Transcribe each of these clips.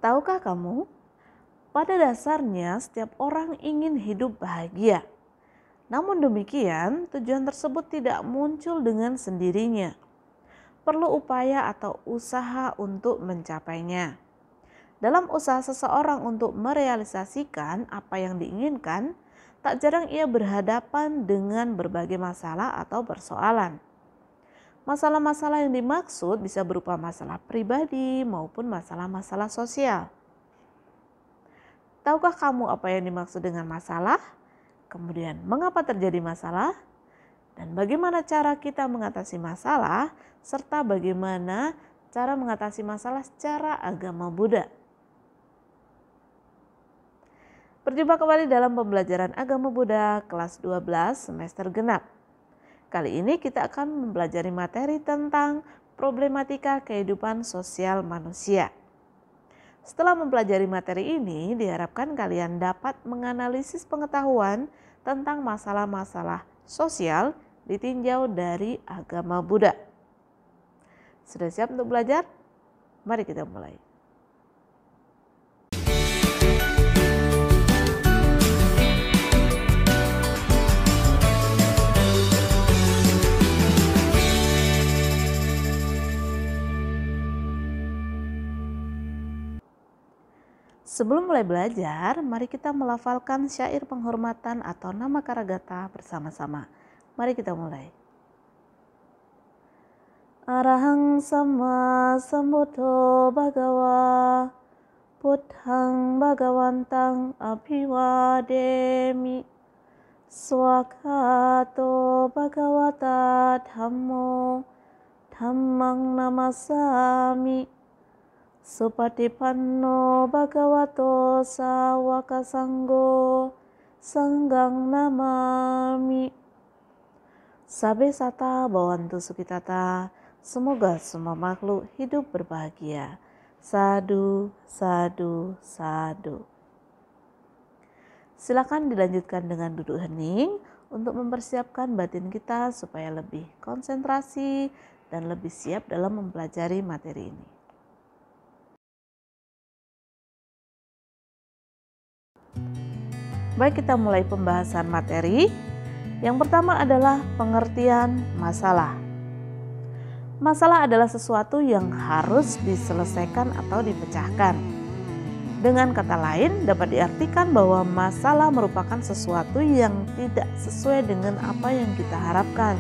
Tahukah kamu, pada dasarnya setiap orang ingin hidup bahagia. Namun demikian, tujuan tersebut tidak muncul dengan sendirinya. Perlu upaya atau usaha untuk mencapainya. Dalam usaha seseorang untuk merealisasikan apa yang diinginkan, tak jarang ia berhadapan dengan berbagai masalah atau persoalan. Masalah-masalah yang dimaksud bisa berupa masalah pribadi maupun masalah-masalah sosial. Tahukah kamu apa yang dimaksud dengan masalah? Kemudian mengapa terjadi masalah? Dan bagaimana cara kita mengatasi masalah? Serta bagaimana cara mengatasi masalah secara agama Buddha. Berjumpa kembali dalam pembelajaran agama Buddha kelas 12 semester genap. Kali ini kita akan mempelajari materi tentang problematika kehidupan sosial manusia. Setelah mempelajari materi ini, diharapkan kalian dapat menganalisis pengetahuan tentang masalah-masalah sosial ditinjau dari agama Buddha. Sudah siap untuk belajar? Mari kita mulai. Sebelum mulai belajar, mari kita melafalkan syair penghormatan atau nama Karagata bersama-sama. Mari kita mulai. Arahang sama sambuddho bhagawa buddhang bhagawantang abhiwademi swakato bhagawata dhammo dhammang namasami Supatipanno bhagavato sawaka sanggo sanggang namami. Sabe sata bawantu sukitata, semoga semua makhluk hidup berbahagia. Sadu, sadu, sadu. Silakan dilanjutkan dengan duduk hening untuk mempersiapkan batin kita supaya lebih konsentrasi dan lebih siap dalam mempelajari materi ini. Baik, kita mulai pembahasan materi. Yang pertama adalah pengertian masalah. Masalah adalah sesuatu yang harus diselesaikan atau dipecahkan. Dengan kata lain, dapat diartikan bahwa masalah merupakan sesuatu yang tidak sesuai dengan apa yang kita harapkan.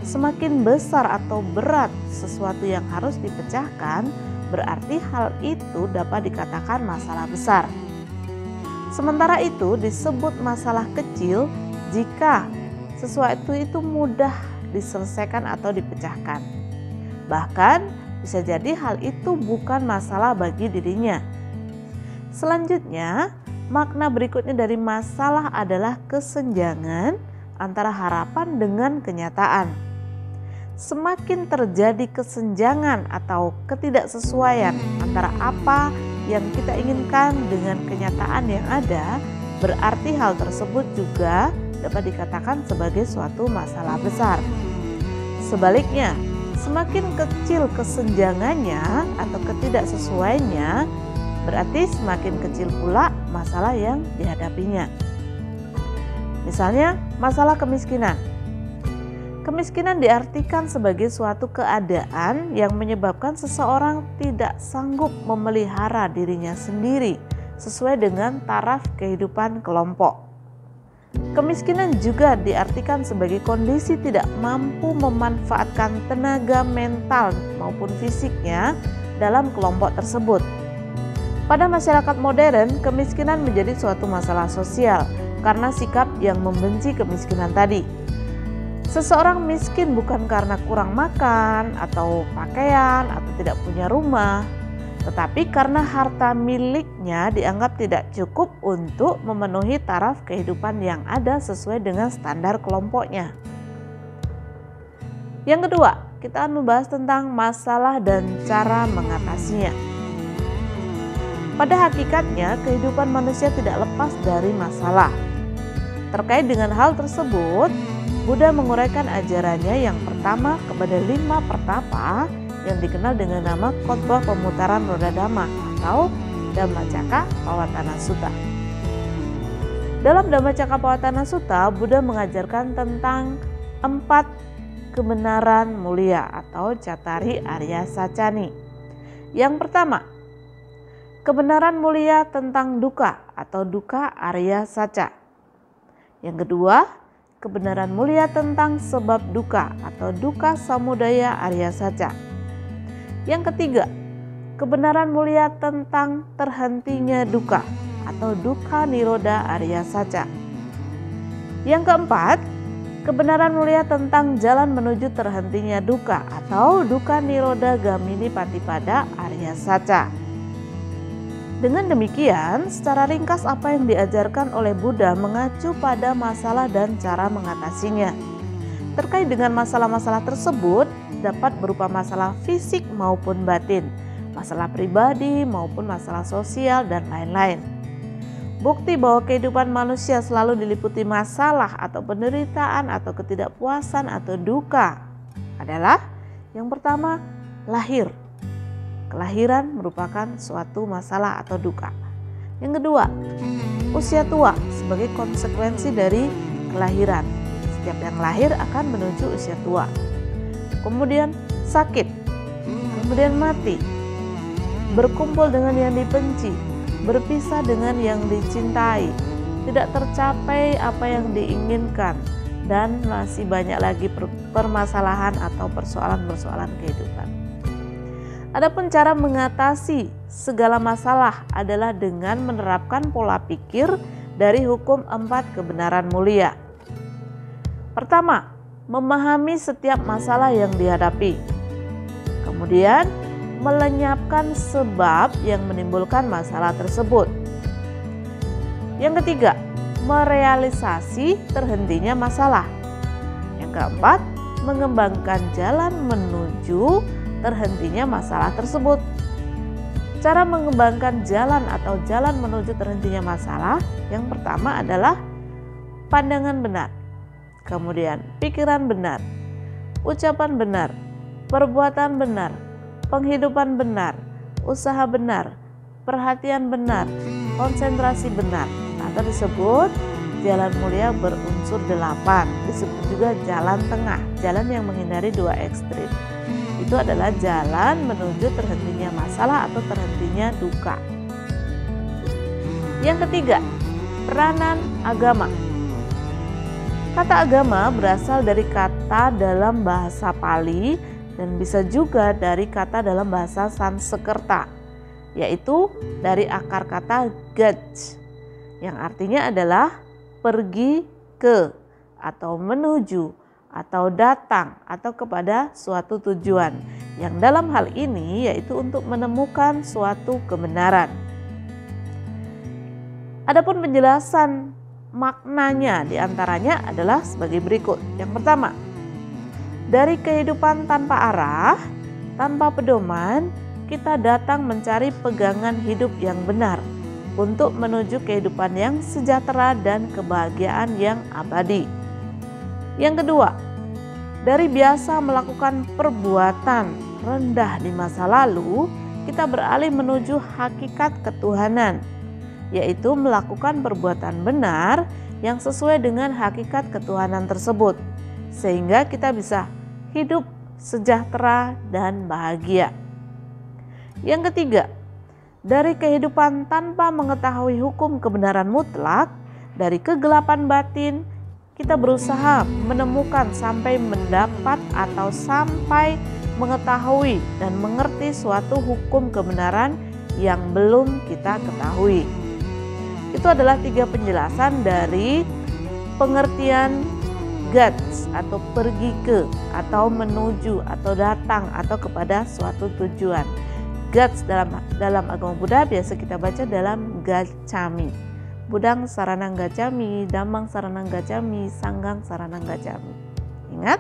Semakin besar atau berat sesuatu yang harus dipecahkan, berarti hal itu dapat dikatakan masalah besar. Sementara itu disebut masalah kecil jika sesuatu itu mudah diselesaikan atau dipecahkan. Bahkan bisa jadi hal itu bukan masalah bagi dirinya. Selanjutnya, makna berikutnya dari masalah adalah kesenjangan antara harapan dengan kenyataan. Semakin terjadi kesenjangan atau ketidaksesuaian antara apa yang kita inginkan dengan kenyataan yang ada, berarti hal tersebut juga dapat dikatakan sebagai suatu masalah besar. Sebaliknya, semakin kecil kesenjangannya atau ketidaksesuaiannya, berarti semakin kecil pula masalah yang dihadapinya. Misalnya, masalah kemiskinan. Kemiskinan diartikan sebagai suatu keadaan yang menyebabkan seseorang tidak sanggup memelihara dirinya sendiri sesuai dengan taraf kehidupan kelompok. Kemiskinan juga diartikan sebagai kondisi tidak mampu memanfaatkan tenaga mental maupun fisiknya dalam kelompok tersebut. Pada masyarakat modern, kemiskinan menjadi suatu masalah sosial karena sikap yang membenci kemiskinan tadi. Seseorang miskin bukan karena kurang makan atau pakaian atau tidak punya rumah, tetapi karena harta miliknya dianggap tidak cukup untuk memenuhi taraf kehidupan yang ada sesuai dengan standar kelompoknya. Yang kedua, kita akan membahas tentang masalah dan cara mengatasinya. Pada hakikatnya, kehidupan manusia tidak lepas dari masalah. Terkait dengan hal tersebut, Buddha menguraikan ajarannya yang pertama kepada 5 pertapa yang dikenal dengan nama khotbah pemutaran roda dhamma atau Dhammacakka Pavattana Sutta. Dalam Dhammacakka Pavattana Sutta, Buddha mengajarkan tentang 4 kebenaran mulia atau Cattari Arya Sacani. Yang pertama, kebenaran mulia tentang dukkha atau dukkha Arya Saca. Yang kedua, kebenaran mulia tentang sebab dukkha atau dukkha samudaya Arya Saca. Yang ketiga, kebenaran mulia tentang terhentinya dukkha atau dukkha nirodha Arya Saca. Yang keempat, kebenaran mulia tentang jalan menuju terhentinya dukkha atau dukkha nirodha gamini patipada Arya Saca. Dengan demikian, secara ringkas apa yang diajarkan oleh Buddha mengacu pada masalah dan cara mengatasinya. Terkait dengan masalah-masalah tersebut dapat berupa masalah fisik maupun batin, masalah pribadi maupun masalah sosial dan lain-lain. Bukti bahwa kehidupan manusia selalu diliputi masalah atau penderitaan atau ketidakpuasan atau duka adalah yang pertama, lahir. Kelahiran merupakan suatu masalah atau duka. Yang kedua, usia tua sebagai konsekuensi dari kelahiran. Setiap yang lahir akan menuju usia tua. Kemudian sakit, kemudian mati, berkumpul dengan yang dibenci, berpisah dengan yang dicintai, tidak tercapai apa yang diinginkan, dan masih banyak lagi permasalahan atau persoalan-persoalan kehidupan. Adapun cara mengatasi segala masalah adalah dengan menerapkan pola pikir dari hukum 4 kebenaran mulia. Pertama, memahami setiap masalah yang dihadapi. Kemudian, melenyapkan sebab yang menimbulkan masalah tersebut. Yang ketiga, merealisasi terhentinya masalah. Yang keempat, mengembangkan jalan menuju terhentinya masalah tersebut. Cara mengembangkan jalan atau jalan menuju terhentinya masalah yang pertama adalah pandangan benar, kemudian pikiran benar, ucapan benar, perbuatan benar, penghidupan benar, usaha benar, perhatian benar, konsentrasi benar, atau disebut jalan mulia berunsur 8, disebut juga jalan tengah, jalan yang menghindari 2 ekstrim. Itu adalah jalan menuju terhentinya masalah atau terhentinya duka. Yang ketiga, peranan agama. Kata agama berasal dari kata dalam bahasa Pali dan bisa juga dari kata dalam bahasa Sanskerta, yaitu dari akar kata gaj, yang artinya adalah pergi ke atau menuju atau datang atau kepada suatu tujuan, yang dalam hal ini yaitu untuk menemukan suatu kebenaran. Adapun penjelasan maknanya diantaranya adalah sebagai berikut. Yang pertama, dari kehidupan tanpa arah, tanpa pedoman, kita datang mencari pegangan hidup yang benar untuk menuju kehidupan yang sejahtera dan kebahagiaan yang abadi. Yang kedua, dari biasa melakukan perbuatan rendah di masa lalu, kita beralih menuju hakikat ketuhanan, yaitu melakukan perbuatan benar yang sesuai dengan hakikat ketuhanan tersebut, sehingga kita bisa hidup sejahtera dan bahagia. Yang ketiga, dari kehidupan tanpa mengetahui hukum kebenaran mutlak, dari kegelapan batin, kita berusaha menemukan sampai mendapat atau sampai mengetahui dan mengerti suatu hukum kebenaran yang belum kita ketahui. Itu adalah 3 penjelasan dari pengertian gats atau pergi ke atau menuju atau datang atau kepada suatu tujuan. Gats dalam agama Buddha biasa kita baca dalam gacchami. Buddhang saranang gacchami, dhammang saranang gacchami, sangghang saranang gacchami. Ingat,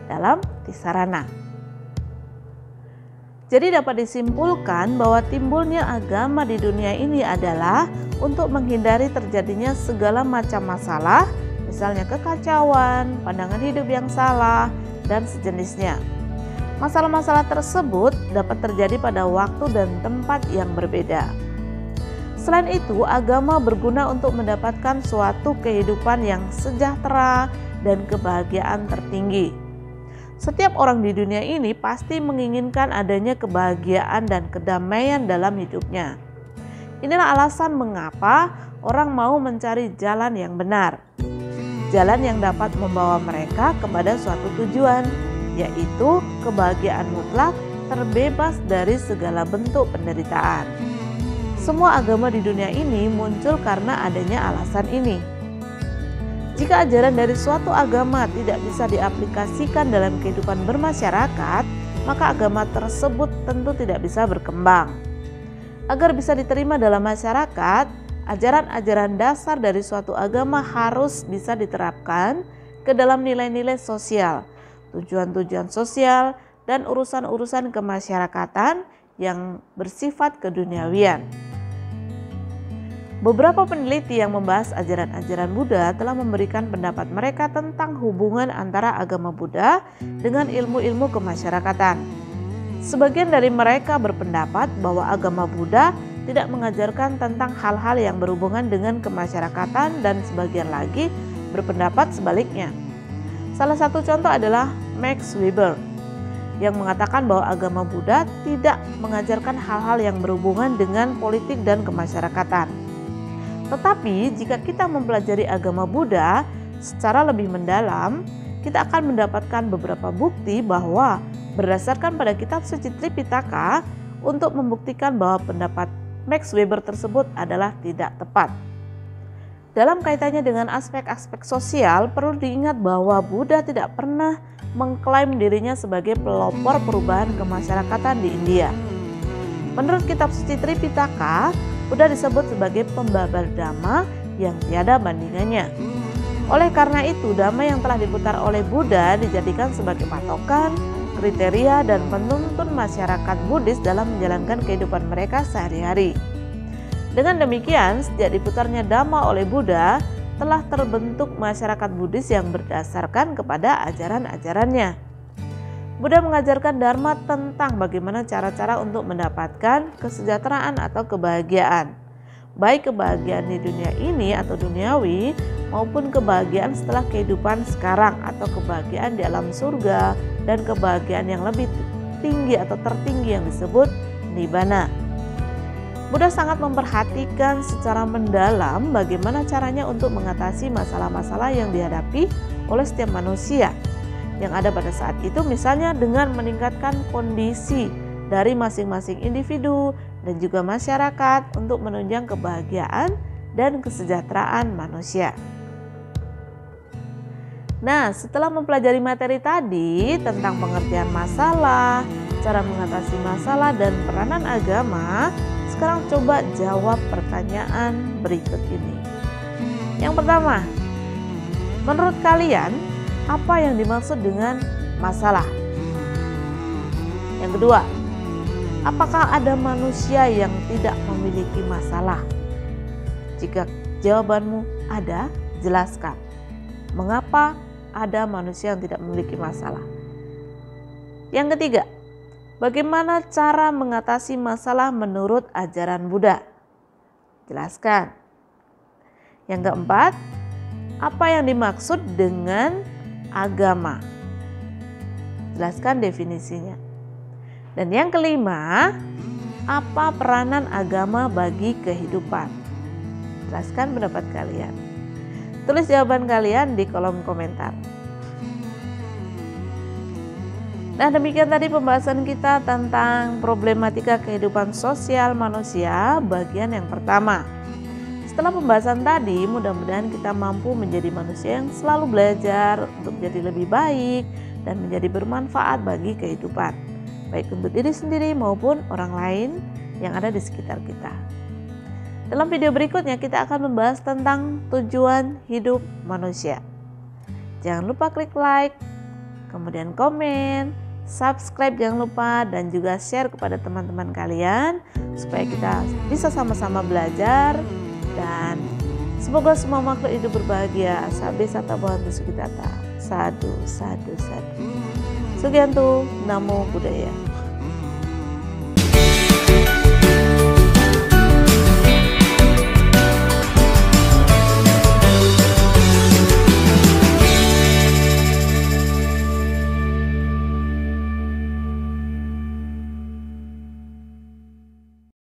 dalam tisarana. Jadi dapat disimpulkan bahwa timbulnya agama di dunia ini adalah untuk menghindari terjadinya segala macam masalah, misalnya kekacauan, pandangan hidup yang salah, dan sejenisnya. Masalah-masalah tersebut dapat terjadi pada waktu dan tempat yang berbeda. Selain itu, agama berguna untuk mendapatkan suatu kehidupan yang sejahtera dan kebahagiaan tertinggi. Setiap orang di dunia ini pasti menginginkan adanya kebahagiaan dan kedamaian dalam hidupnya. Inilah alasan mengapa orang mau mencari jalan yang benar. Jalan yang dapat membawa mereka kepada suatu tujuan, yaitu kebahagiaan mutlak terbebas dari segala bentuk penderitaan. Semua agama di dunia ini muncul karena adanya alasan ini. Jika ajaran dari suatu agama tidak bisa diaplikasikan dalam kehidupan bermasyarakat, maka agama tersebut tentu tidak bisa berkembang. Agar bisa diterima dalam masyarakat, ajaran-ajaran dasar dari suatu agama harus bisa diterapkan ke dalam nilai-nilai sosial, tujuan-tujuan sosial, dan urusan-urusan kemasyarakatan yang bersifat keduniawian. Beberapa peneliti yang membahas ajaran-ajaran Buddha telah memberikan pendapat mereka tentang hubungan antara agama Buddha dengan ilmu-ilmu kemasyarakatan. Sebagian dari mereka berpendapat bahwa agama Buddha tidak mengajarkan tentang hal-hal yang berhubungan dengan kemasyarakatan dan sebagian lagi berpendapat sebaliknya. Salah satu contoh adalah Max Weber yang mengatakan bahwa agama Buddha tidak mengajarkan hal-hal yang berhubungan dengan politik dan kemasyarakatan. Tetapi jika kita mempelajari agama Buddha secara lebih mendalam, kita akan mendapatkan beberapa bukti bahwa berdasarkan pada kitab suci Tripitaka untuk membuktikan bahwa pendapat Max Weber tersebut adalah tidak tepat. Dalam kaitannya dengan aspek-aspek sosial, perlu diingat bahwa Buddha tidak pernah mengklaim dirinya sebagai pelopor perubahan kemasyarakatan di India. Menurut kitab suci Tripitaka, Buddha disebut sebagai pembabar dhamma yang tiada bandingannya. Oleh karena itu, dhamma yang telah diputar oleh Buddha dijadikan sebagai patokan, kriteria, dan penuntun masyarakat Buddhis dalam menjalankan kehidupan mereka sehari-hari. Dengan demikian, sejak diputarnya dhamma oleh Buddha, telah terbentuk masyarakat Buddhis yang berdasarkan kepada ajaran-ajarannya. Buddha mengajarkan dharma tentang bagaimana cara-cara untuk mendapatkan kesejahteraan atau kebahagiaan. Baik kebahagiaan di dunia ini atau duniawi maupun kebahagiaan setelah kehidupan sekarang atau kebahagiaan di alam surga dan kebahagiaan yang lebih tinggi atau tertinggi yang disebut nibbana. Buddha sangat memperhatikan secara mendalam bagaimana caranya untuk mengatasi masalah-masalah yang dihadapi oleh setiap manusia yang ada pada saat itu, misalnya dengan meningkatkan kondisi dari masing-masing individu dan juga masyarakat untuk menunjang kebahagiaan dan kesejahteraan manusia. Nah, setelah mempelajari materi tadi tentang pengertian masalah, cara mengatasi masalah, dan peranan agama, sekarang coba jawab pertanyaan berikut ini. Yang pertama, menurut kalian, apa yang dimaksud dengan masalah? Yang kedua, apakah ada manusia yang tidak memiliki masalah? Jika jawabanmu ada, jelaskan mengapa ada manusia yang tidak memiliki masalah. Yang ketiga, bagaimana cara mengatasi masalah menurut ajaran Buddha? Jelaskan. Yang keempat, apa yang dimaksud dengan agama? Jelaskan definisinya. Dan yang kelima, apa peranan agama bagi kehidupan? Jelaskan pendapat kalian. Tulis jawaban kalian di kolom komentar. Nah, demikian tadi pembahasan kita tentang problematika kehidupan sosial manusia bagian yang pertama. Setelah pembahasan tadi, mudah-mudahan kita mampu menjadi manusia yang selalu belajar untuk jadi lebih baik dan menjadi bermanfaat bagi kehidupan, baik untuk diri sendiri maupun orang lain yang ada di sekitar kita. Dalam video berikutnya kita akan membahas tentang tujuan hidup manusia. Jangan lupa klik like, kemudian komen, subscribe jangan lupa, dan juga share kepada teman-teman kalian supaya kita bisa sama-sama belajar. Dan semoga semua makhluk hidup berbahagia. Sabe sata bahantu sukitata. Sadu, sadu, sadu. Sugianto, Namo Buddhaya.